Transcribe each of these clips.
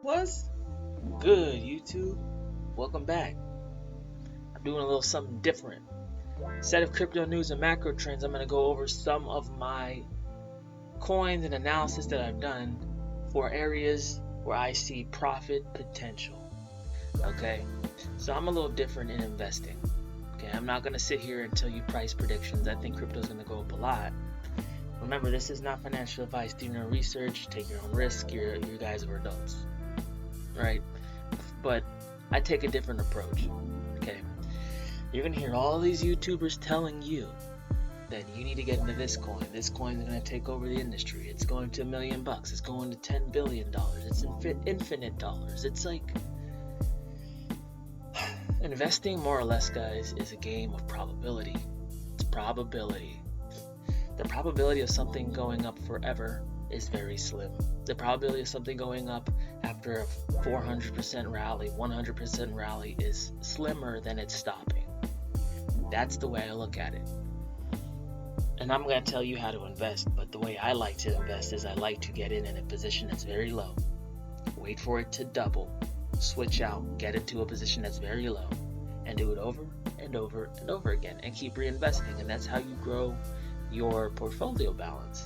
What's good, YouTube? Welcome back. I'm doing a little something different. Instead of crypto news and macro trends, I'm going to go over some of my coins and analysis that I've done for areas where I see profit potential. Okay, so I'm a little different in investing. Okay, I'm not going to sit here and tell you price predictions. I think crypto is going to go up a lot. Remember, this is not financial advice. Do your own research, take your own risk. You guys are adults, right? But I take a different approach. Okay, you're gonna hear all these YouTubers telling you that you need to get into this coin. This coin is gonna take over the industry. It's going to $1 million. It's going to $10 billion. It's infinite dollars. It's like investing, more or less, guys, is a game of probability. It's probability. The probability of something going up forever is very slim. The probability of something going up after a 400% rally, 100% rally is slimmer than it stopping. That's the way I look at it. And I'm going to tell you how to invest, but the way I like to invest is I like to get in a position that's very low, wait for it to double, switch out, get into a position that's very low, and do it over and over and over again, and keep reinvesting. And that's how you grow your portfolio balance.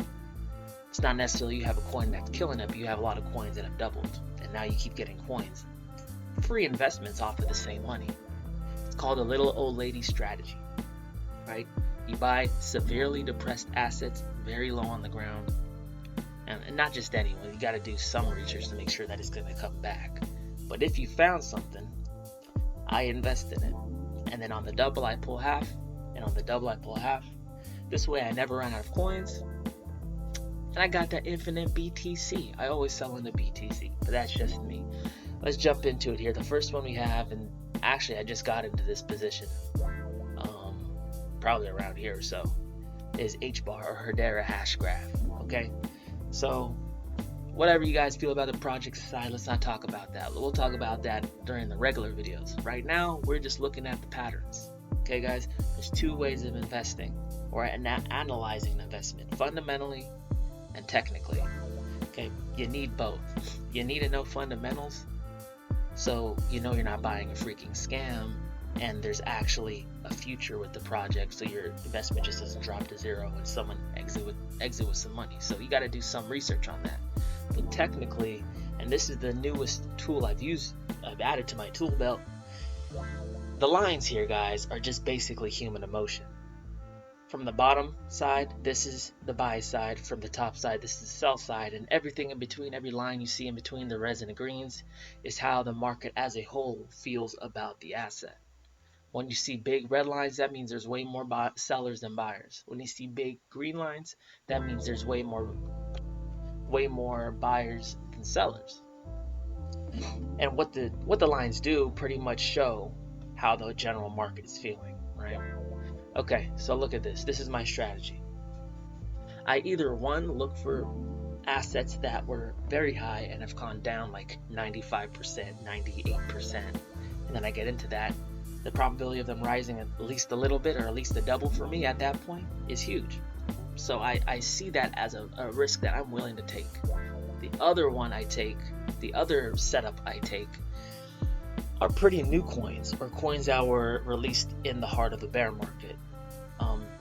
It's not necessarily you have a coin that's killing it, but you have a lot of coins that have doubled, and now you keep getting coins, free investments off of the same money. It's called a little old lady strategy, right? You buy severely depressed assets very low on the ground, and not just anyone. You got to do some research to make sure that it's going to come back. But if you found something, I invest in it, and then on the double I pull half, and on the double I pull half. This way I never run out of coins, and I got that infinite BTC. I always sell into BTC, but that's just me. Let's jump into it here. The first one we have, and actually I just got into this position probably around here or so, is HBAR or Hedera hash graph. Okay, so whatever you guys feel about the project side, let's not talk about that. We'll talk about that during the regular videos. Right now we're just looking at the patterns. Okay guys, there's two ways of investing or analyzing an investment, fundamentally and technically. Okay, you need both. You need to know fundamentals, so you know you're not buying a freaking scam and there's actually a future with the project, so your investment just doesn't drop to zero and someone exit with some money. So you got to do some research on that. But technically, and this is the newest tool I've added to my tool belt, the lines here, guys, are just basically human emotion. From the bottom side, this is the buy side. From the top side, this is the sell side. And everything in between, every line you see in between the reds and the greens, is how the market as a whole feels about the asset. When you see big red lines, that means there's way more sellers than buyers. When you see big green lines, that means there's way more buyers than sellers. And what the lines do pretty much show how the general market is feeling, right? Okay, so look at this. This is my strategy. I either look for assets that were very high and have gone down like 95%, 98%, and then I get into that. The probability of them rising at least a little bit, or at least the double for me at that point, is huge. So I see that as a risk that I'm willing to take. The other setup I take are pretty new coins, or coins that were released in the heart of the bear market.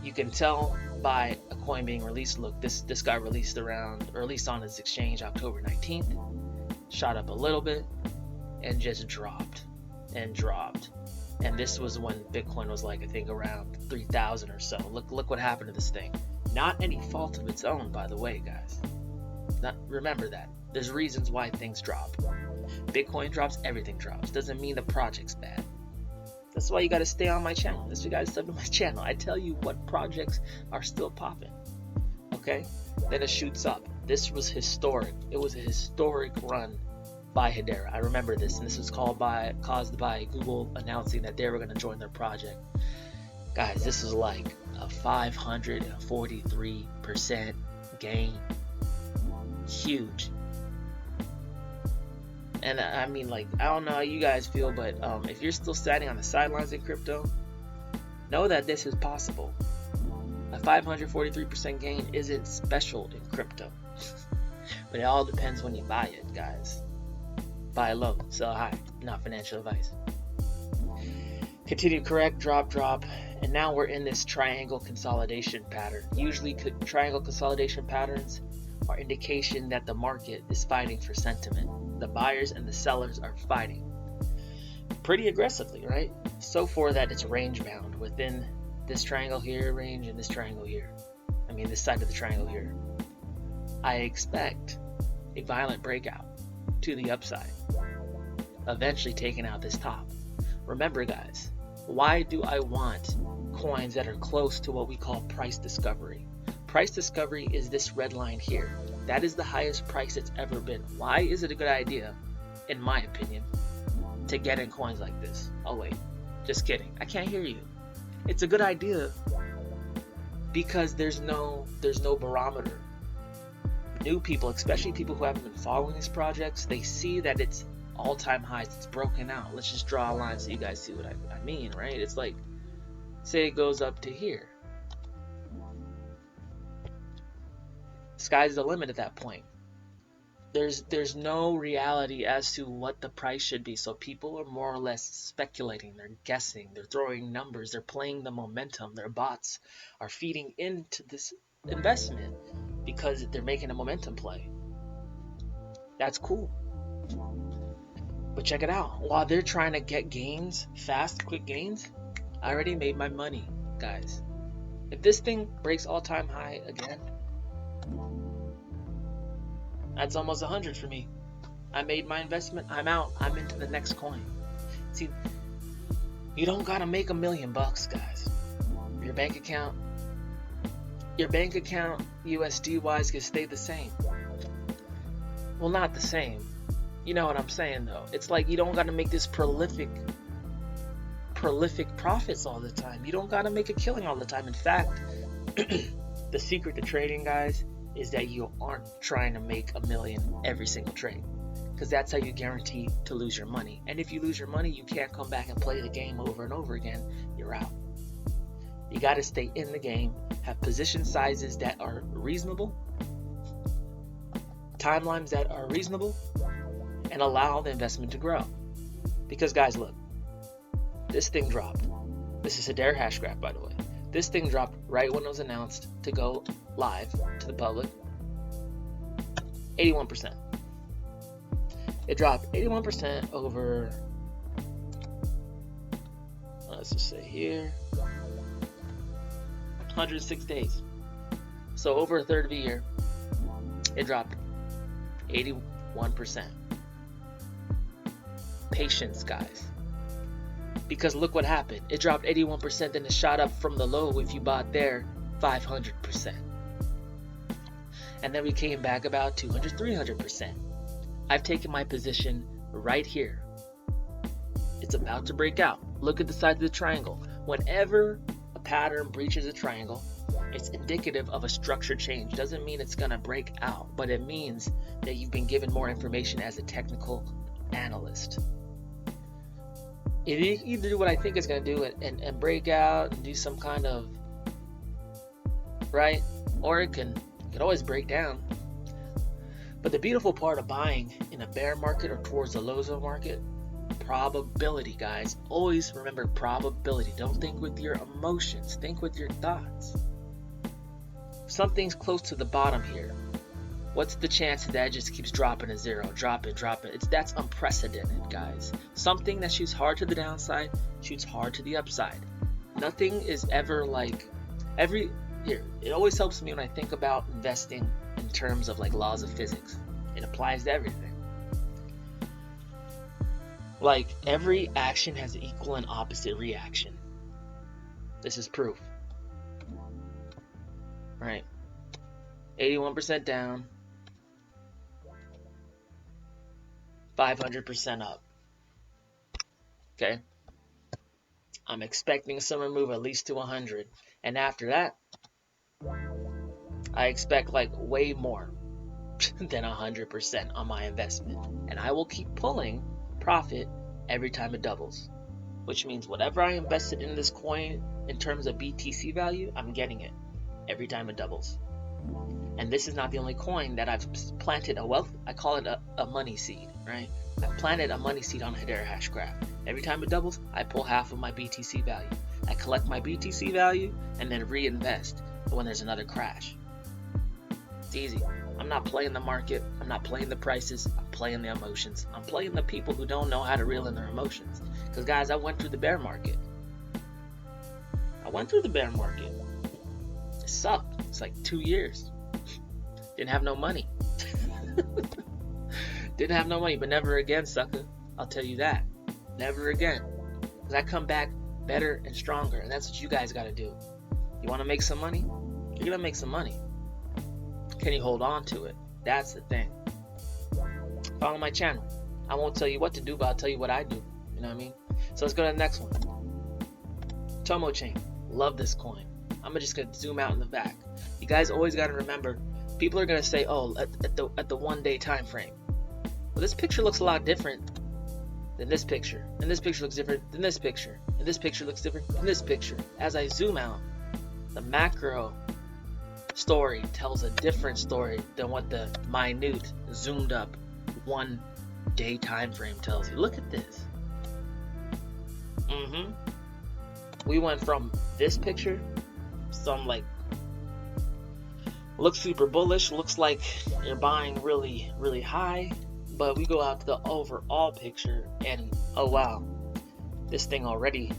You can tell by a coin being released. Look, this got released on its exchange October 19th, shot up a little bit, and just dropped. And this was when Bitcoin was like, I think, around 3,000 or so. Look what happened to this thing. Not any fault of its own, by the way, guys. Remember that. There's reasons why things drop. Bitcoin drops, everything drops. Doesn't mean the project's bad. That's why you got to stay on my channel. That's why you got to sub to my channel. I tell you what projects are still popping. Okay? Then it shoots up. This was historic. It was a historic run by Hedera. I remember this, and this was caused by Google announcing that they were going to join their project. Guys, this is like a 543% gain. Huge. And I mean, like, I don't know how you guys feel, but if you're still standing on the sidelines in crypto, know that this is possible. A 543% gain isn't special in crypto. But it all depends when you buy it, guys. Buy low, sell high. Not financial advice. Continue correct, drop, and now we're in this triangle consolidation pattern. Usually triangle consolidation patterns are indication that the market is fighting for sentiment. The buyers and the sellers are fighting pretty aggressively, right? So for that it's range bound within this triangle here range and this triangle here. I mean this side of the triangle here. I expect a violent breakout to the upside, eventually taking out this top. Remember guys, why do I want coins that are close to what we call price discovery? Price discovery is this red line here. That is the highest price it's ever been. Why is it a good idea, in my opinion, to get in coins like this? Oh wait, just kidding. I can't hear you. It's a good idea because there's no barometer. New people, especially people who haven't been following these projects, they see that it's all-time highs. It's broken out. Let's just draw a line so you guys see what I mean, right? It's like, say it goes up to here. Sky's the limit at that point. There's no reality as to what the price should be, so people are more or less speculating. They're guessing, they're throwing numbers, they're playing the momentum. Their bots are feeding into this investment because they're making a momentum play. That's cool. But check it out. While they're trying to get gains, fast, quick gains, I already made my money, guys. If this thing breaks all-time high again, that's almost 100 for me. I made my investment. I'm out. I'm into the next coin. See, you don't gotta make $1 million, guys. Your bank account USD wise can stay the same. Well, not the same. You know what I'm saying though. It's like you don't gotta make this prolific profits all the time. You don't gotta make a killing all the time. In fact, the secret to trading, guys, is that you aren't trying to make $1 million every single trade, because that's how you guarantee to lose your money. And if you lose your money, you can't come back and play the game over and over again. You're out. You got to stay in the game, have position sizes that are reasonable, timelines that are reasonable, and allow the investment to grow. Because guys, look, this thing dropped. This is a Dare hash graph, by the way. This thing dropped right when it was announced to go live to the public. 81%. It dropped 81% over, let's just say here, 106 days. So over a third of a year, it dropped 81%. Patience, guys. Because look what happened. It dropped 81%, then it shot up from the low, if you bought there, 500%. And then we came back about 200, 300%. I've taken my position right here. It's about to break out. Look at the side of the triangle. Whenever a pattern breaches a triangle, it's indicative of a structure change. Doesn't mean it's gonna break out, but it means that you've been given more information as a technical analyst. It either do what I think it's going to do and break out and do some kind of, right? Or it can always break down. But the beautiful part of buying in a bear market or towards the lows of the market, probability, guys. Always remember probability. Don't think with your emotions. Think with your thoughts. Something's close to the bottom here. What's the chance that it just keeps dropping to zero, dropping? That's unprecedented, guys. Something that shoots hard to the downside shoots hard to the upside. Nothing is ever like it always helps me when I think about investing in terms of like laws of physics. It applies to everything. Like every action has an equal and opposite reaction. This is proof. Right? 81% down. 500% up. Okay? I'm expecting some move at least to 100. And after that, I expect like way more than 100% on my investment. And I will keep pulling profit every time it doubles. Which means whatever I invested in this coin in terms of BTC value, I'm getting it every time it doubles. And this is not the only coin that I've planted a wealth. I call it a money seed, right? I've planted a money seed on Hedera hash graph. Every time it doubles, I pull half of my BTC value. I collect my BTC value and then reinvest when there's another crash. It's easy. I'm not playing the market. I'm not playing the prices. I'm playing the emotions. I'm playing the people who don't know how to reel in their emotions. Because guys, I went through the bear market. It sucked. It's like 2 years. Didn't have no money. Didn't have no money, but never again, sucker. I'll tell you that. Never again. Because I come back better and stronger. And that's what you guys got to do. You want to make some money? You're going to make some money. Can you hold on to it? That's the thing. Follow my channel. I won't tell you what to do, but I'll tell you what I do. You know what I mean? So let's go to the next one. Tomo Chain. Love this coin. I'm just going to zoom out in the back. You guys always got to remember, people are going to say, oh, at the 1 day time frame. Well, this picture looks a lot different than this picture. And this picture looks different than this picture. And this picture looks different than this picture. As I zoom out, the macro story tells a different story than what the minute, zoomed up 1 day time frame tells you. Look at this. We went from this picture, some like looks super bullish, looks like you're buying really, really high, but we go out to the overall picture and oh wow, this thing already,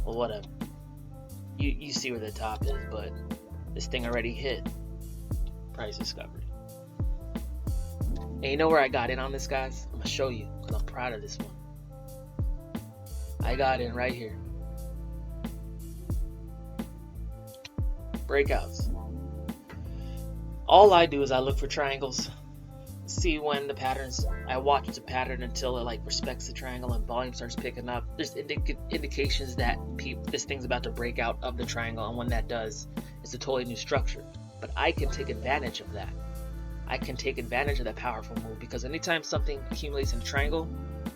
well, whatever. You see where the top is, but this thing already hit price discovery. And you know where I got in on this, guys? I'm gonna show you because I'm proud of this one. I got in right here. Breakouts. All I do is I look for triangles, see when the patterns, I watch the pattern until it like respects the triangle and volume starts picking up. There's indications that this thing's about to break out of the triangle, and when that does, it's a totally new structure. But I can take advantage of that. I can take advantage of that powerful move because anytime something accumulates in a triangle,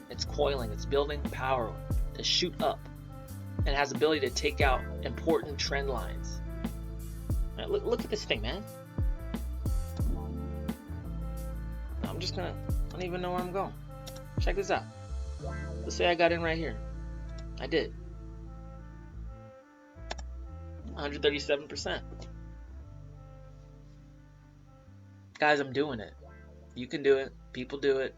it's coiling, it's building power to shoot up, and has the ability to take out important trend lines. Now, look at this thing, man. I don't even know where I'm going. Check this out. Let's say I got in right here. I did. 137%. Guys, I'm doing it. You can do it. People do it.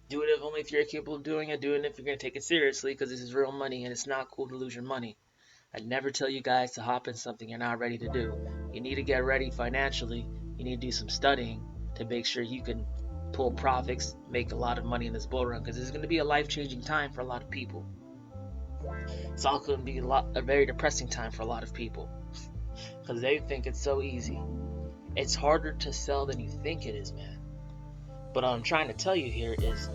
Do it only if you're capable of doing it. Do it if you're going to take it seriously, because this is real money and it's not cool to lose your money. I'd never tell you guys to hop in something you're not ready to do. You need to get ready financially. You need to do some studying to make sure you can pull profits, make a lot of money in this bull run, because this is going to be a life-changing time for a lot of people. It's also going to be a very depressing time for a lot of people because they think it's so easy. It's harder to sell than you think it is, man. But what I'm trying to tell you here is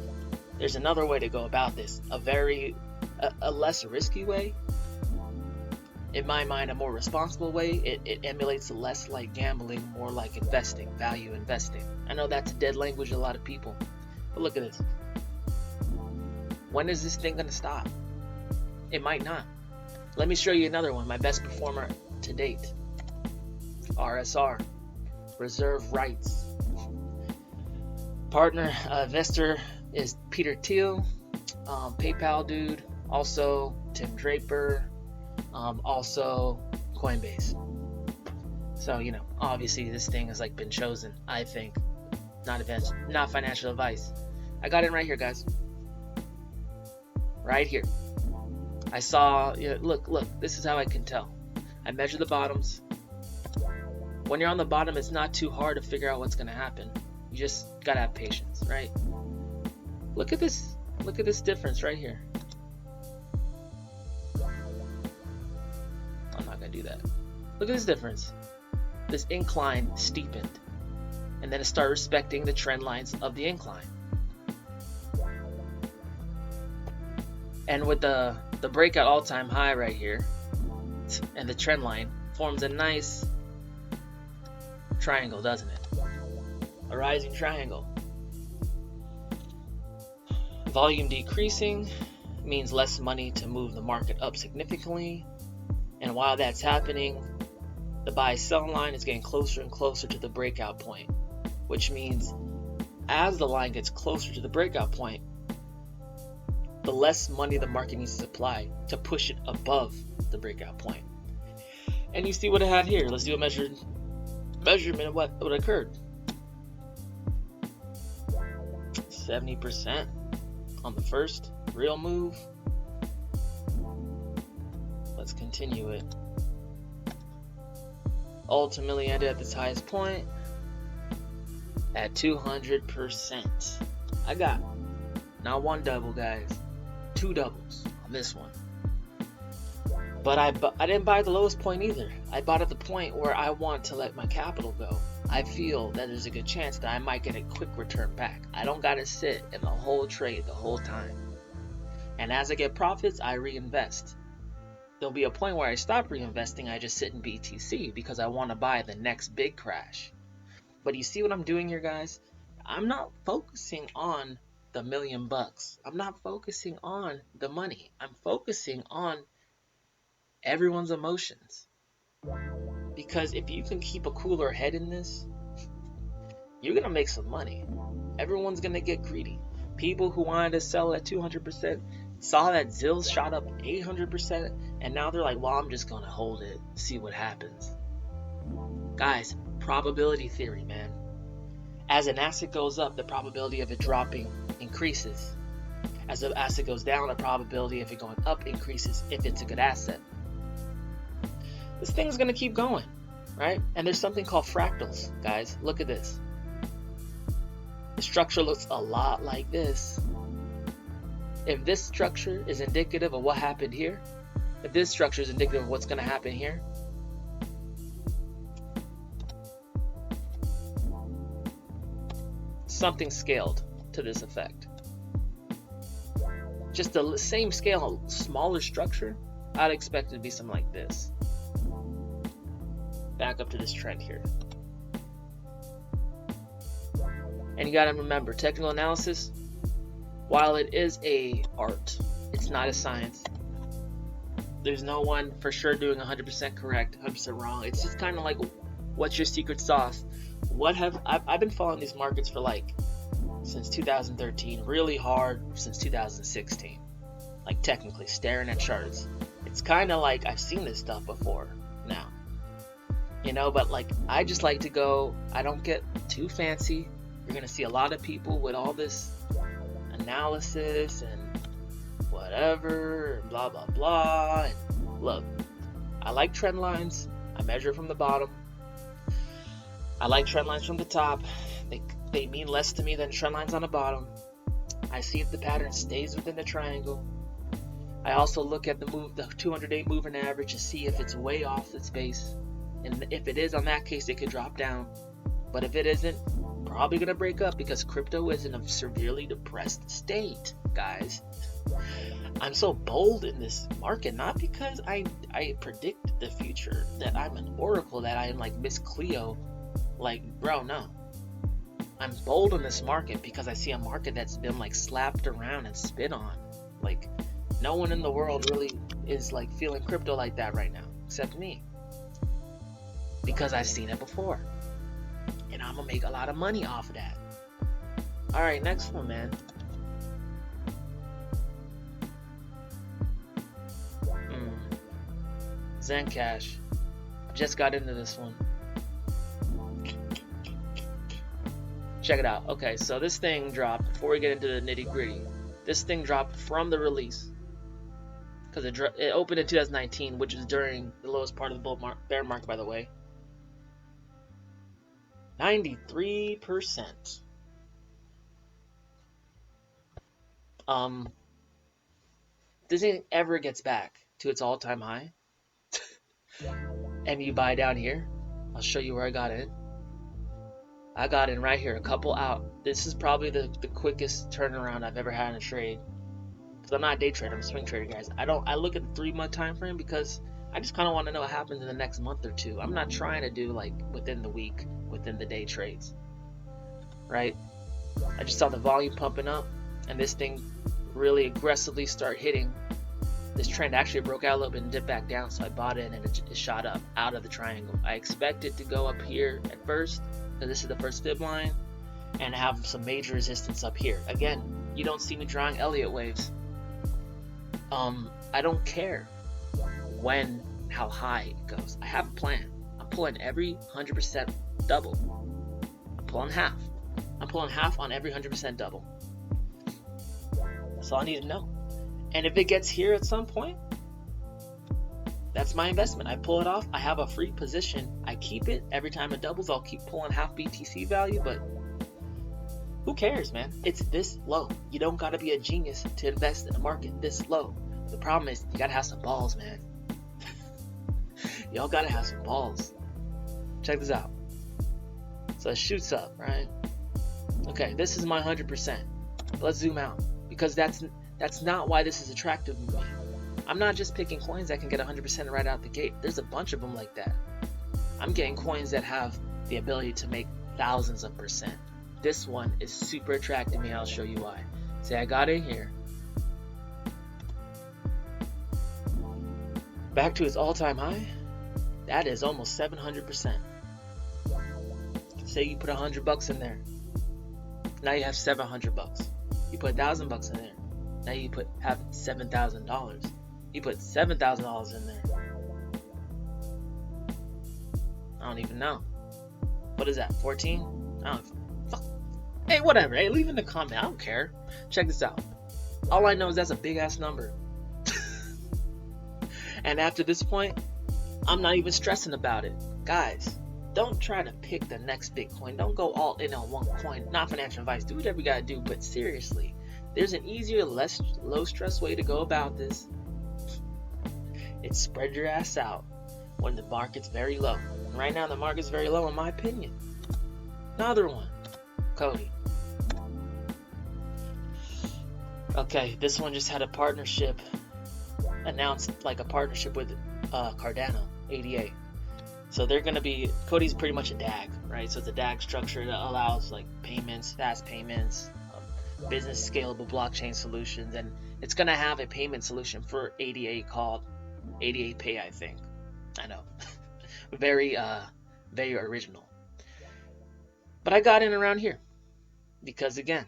there's another way to go about this, a less risky way. In my mind, a more responsible way. It emulates less like gambling, more like investing, value investing. I know that's a dead language to a lot of people, but look at this. When is this thing going to stop? It might not. Let me show you another one, my best performer to date. RSR, Reserve Rights. Partner, investor is Peter Thiel, PayPal dude, also Tim Draper, also Coinbase. So, you know, obviously this thing has like been chosen, I think. Not financial advice. I got it right here, guys. Right here. I saw, look, this is how I can tell. I measure the bottoms. When you're on the bottom, it's not too hard to figure out what's going to happen. You just got to have patience, right? Look at this. Look at this difference right here. I'm not going to do that. Look at this difference. This incline steepened. And then it started respecting the trend lines of the incline. And with the breakout all-time high right here, and the trend line forms a nice triangle, doesn't it? A rising triangle. Volume decreasing means less money to move the market up significantly. And while that's happening, the buy-sell line is getting closer and closer to the breakout point, which means as the line gets closer to the breakout point, the less money the market needs to supply to push it above the breakout point. And you see what it had here. Let's do a measurement of what occurred. 70% on the first real move. Let's continue it. Ultimately ended at this highest point at 200%. I got not one double, guys, 2 doubles on this one. But I didn't buy at the lowest point either. I bought at the point where I want to let my capital go. I feel that there's a good chance that I might get a quick return back. I don't gotta sit in the whole trade the whole time. And as I get profits, I reinvest. There'll be a point where I stop reinvesting. I just sit in BTC because I want to buy the next big crash. But you see what I'm doing here, guys? I'm not focusing on the $1 million. I'm not focusing on the money. I'm focusing on everyone's emotions. Because if you can keep a cooler head in this, you're going to make some money. Everyone's going to get greedy. People who wanted to sell at 200% saw that Zills shot up 800%, and now they're like, well, I'm just going to hold it, see what happens. Guys, probability theory, man. As an asset goes up, the probability of it dropping increases. As the asset goes down, the probability of it going up increases if it's a good asset. This thing's going to keep going, right? And there's something called fractals, guys. Look at this. The structure looks a lot like this. If this structure is indicative of what happened here, if this structure is indicative of what's going to happen here, something scaled to this effect. Just the same scale, smaller structure, I'd expect it to be something like this. Back up to this trend here. And you got to remember, technical analysis, while it is a art, it's not a science. There's no one for sure doing 100% correct, 100% wrong. It's just kind of like, what's your secret sauce? I've been following these markets for since 2013, really hard since 2016. Like technically staring at charts. It's kind of like I've seen this stuff before now. But I just like to go, I don't get too fancy. You're going to see a lot of people with all this analysis and whatever, and blah, blah, blah. And look, I like trend lines. I measure from the bottom. I like trend lines from the top. They mean less to me than trend lines on the bottom. I see if the pattern stays within the triangle. I also look at the 200-day moving average to see if it's way off its base. And if it is, on that case, it could drop down. But if it isn't, probably going to break up because crypto is in a severely depressed state, guys. I'm so bold in this market, not because I predict the future, that I'm an oracle, that I am like Miss Cleo. Bro, no. I'm bold in this market because I see a market that's been slapped around and spit on. No one in the world really is feeling crypto like that right now, except me. Because I've seen it before. And I'm going to make a lot of money off of that. Alright, next one, man. Zencash. Just got into this one. Check it out. Okay, so this thing dropped, before we get into the nitty gritty, this thing dropped from the release. Because it opened in 2019, which is during the lowest part of the bear market, by the way. 93%. This thing ever gets back to its all-time high, and you buy down here, I'll show you where I got in. I got in right here, a couple out. This is probably the quickest turnaround I've ever had in a trade. Because I'm not a day trader, I'm a swing trader, guys. I look at the 3-month time frame because I just kind of want to know what happens in the next month or two. I'm not trying to do within the week, within the day trades. Right? I just saw the volume pumping up, and this thing really aggressively start hitting. This trend actually broke out a little bit and dipped back down, so I bought it and it shot up out of the triangle. I expect it to go up here at first, because this is the first fib line, and have some major resistance up here. Again, you don't see me drawing Elliott waves. I don't care how high it goes. I have a plan. I'm pulling every 100% double. I'm pulling half. I'm pulling half on every 100% double. That's all I need to know. And if it gets here at some point, that's my investment. I pull it off. I have a free position. I keep it. Every time it doubles, I'll keep pulling half BTC value, but who cares, man? It's this low. You don't got to be a genius to invest in a market this low. The problem is you got to have some balls, man. Y'all got to have some balls. Check this out. So it shoots up, right? Okay, this is my 100%. Let's zoom out, because that's not why this is attractive to me. I'm not just picking coins that can get 100% right out the gate. There's a bunch of them like that. I'm getting coins that have the ability to make thousands of percent. This one is super attractive to me. I'll show you why. Say I got in here. Back to its all-time high. That is almost 700%. Say you put $100 in there. Now you have $700. You put $1,000 in there. Now you have $7,000. You put $7,000 in there. I don't even know. What is that? 14? I don't. Fuck. Hey, whatever. Hey, leave in the comment. I don't care. Check this out. All I know is that's a big ass number. And after this point, I'm not even stressing about it. Guys, don't try to pick the next Bitcoin. Don't go all in on one coin. Not financial advice. Do whatever you gotta do, but seriously, there's an easier, less low stress way to go about this. It's spread your ass out when the market's very low. And right now the market's very low in my opinion. Another one. Cody. Okay, this one just had a partnership announced, like a partnership with Cardano, ADA. So they're gonna be, Cody's pretty much a DAG, right? So it's a DAG structure that allows like payments, fast payments, business scalable blockchain solutions, and it's gonna have a payment solution for ADA called ADA Pay, I think. I know. very original. But I got in around here because, again,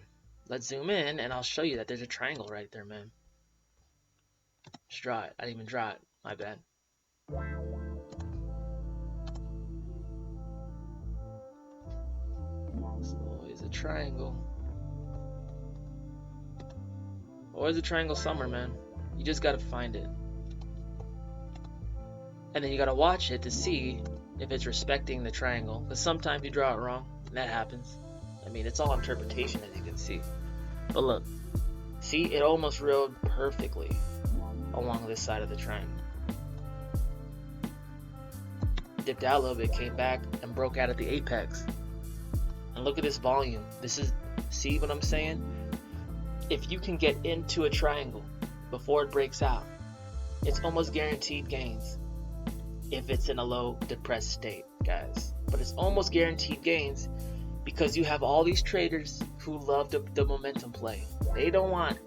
let's zoom in and I'll show you that there's a triangle right there, man. Just draw it. I didn't even draw it. My bad. It's always a triangle. Always a triangle somewhere, man. You just gotta find it. And then you gotta watch it to see if it's respecting the triangle. Because sometimes you draw it wrong, and that happens. I mean, it's all interpretation, as you can see. But look, see, it almost rode perfectly along this side of the triangle. Dipped out a little bit, came back, and broke out at the apex. And look at this volume. This is, see what I'm saying? If you can get into a triangle before it breaks out, it's almost guaranteed gains. If it's in a low depressed state, guys. But it's almost guaranteed gains because you have all these traders who love the momentum play. They don't want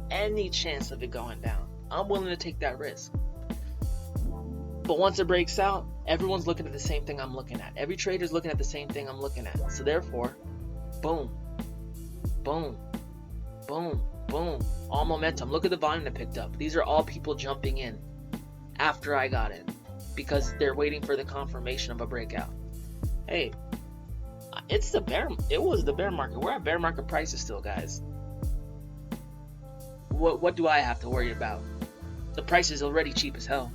any chance of it going down. I'm willing to take that risk. But once it breaks out, everyone's looking at the same thing I'm looking at. Every trader's looking at the same thing I'm looking at. So therefore, boom, boom, boom, boom. All momentum. Look at the volume that picked up. These are all people jumping in after I got in, because they're waiting for the confirmation of a breakout. Hey, it was the bear market. We're at bear market prices still, guys. What do I have to worry about? The price is already cheap as hell.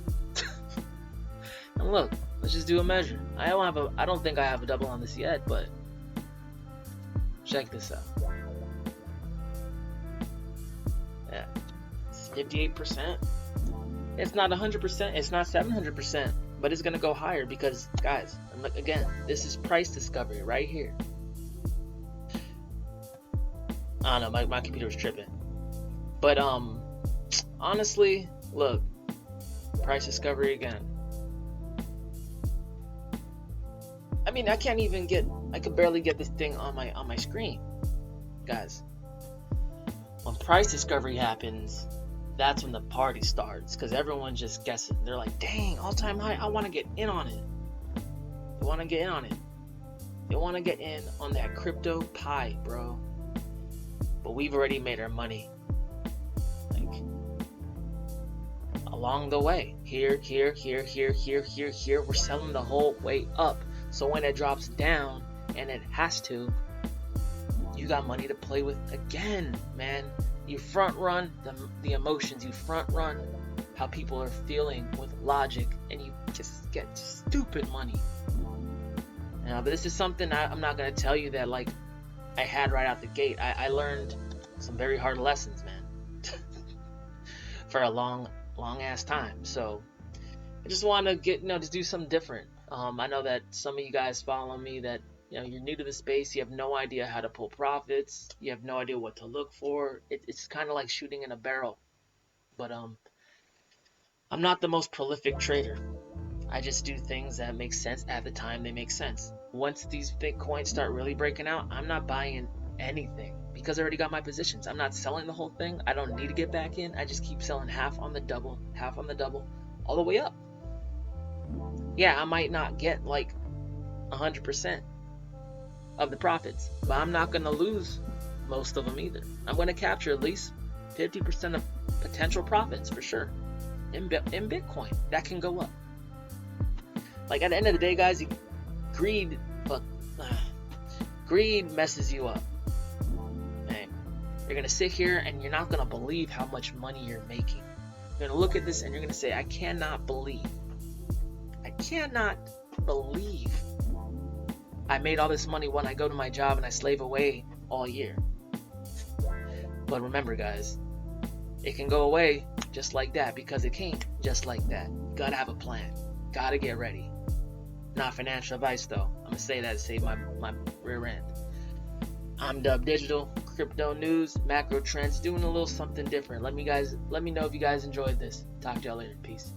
And look, let's just do a measure. I don't think I have a double on this yet, but check this out. Yeah, it's 58%. It's not 100%, it's not 700%, but it's gonna go higher because, guys, again, this is price discovery right here. I don't know, my computer was tripping. But honestly, look, price discovery again. I mean, I could barely get this thing on my screen, guys. When price discovery happens, that's when the party starts, because everyone's just guessing. They're like, dang, all-time high, I want to get in on it. They want to get in on it. They want to get in on that crypto pie, bro. But we've already made our money. Like, along the way. Here, we're selling the whole way up. So when it drops down, and it has to, you got money to play with again, man. You front run the emotions, you front run how people are feeling with logic, and you just get stupid money. Now, but this is something I'm not going to tell you that like I had right out the gate. I learned some very hard lessons, man, for a long ass time. So I just want to get, just do something different. I know that some of you guys follow me that, you're new to the space, you have no idea how to pull profits, you have no idea what to look for. It's kind of like shooting in a barrel. But I'm not the most prolific trader. I just do things that make sense at the time they make sense. Once these Bitcoins start really breaking out, I'm not buying anything because I already got my positions. I'm not selling the whole thing. I don't need to get back in. I just keep selling half on the double, all the way up. Yeah, I might not get like 100% of the profits, but I'm not going to lose most of them either. I'm going to capture at least 50% of potential profits for sure in Bitcoin. That can go up. Like at the end of the day, guys, greed messes you up. Man, you're going to sit here and you're not going to believe how much money you're making. You're going to look at this and you're going to say, I cannot believe I made all this money when I go to my job and I slave away all year. But remember, guys, it can go away just like that because it can't just like that. You gotta have a plan. Gotta get ready. Not financial advice though. I'm gonna say that to save my rear end. I'm DubDigital, crypto news, macro trends, doing a little something different. Let me know if you guys enjoyed this. Talk to y'all later. Peace.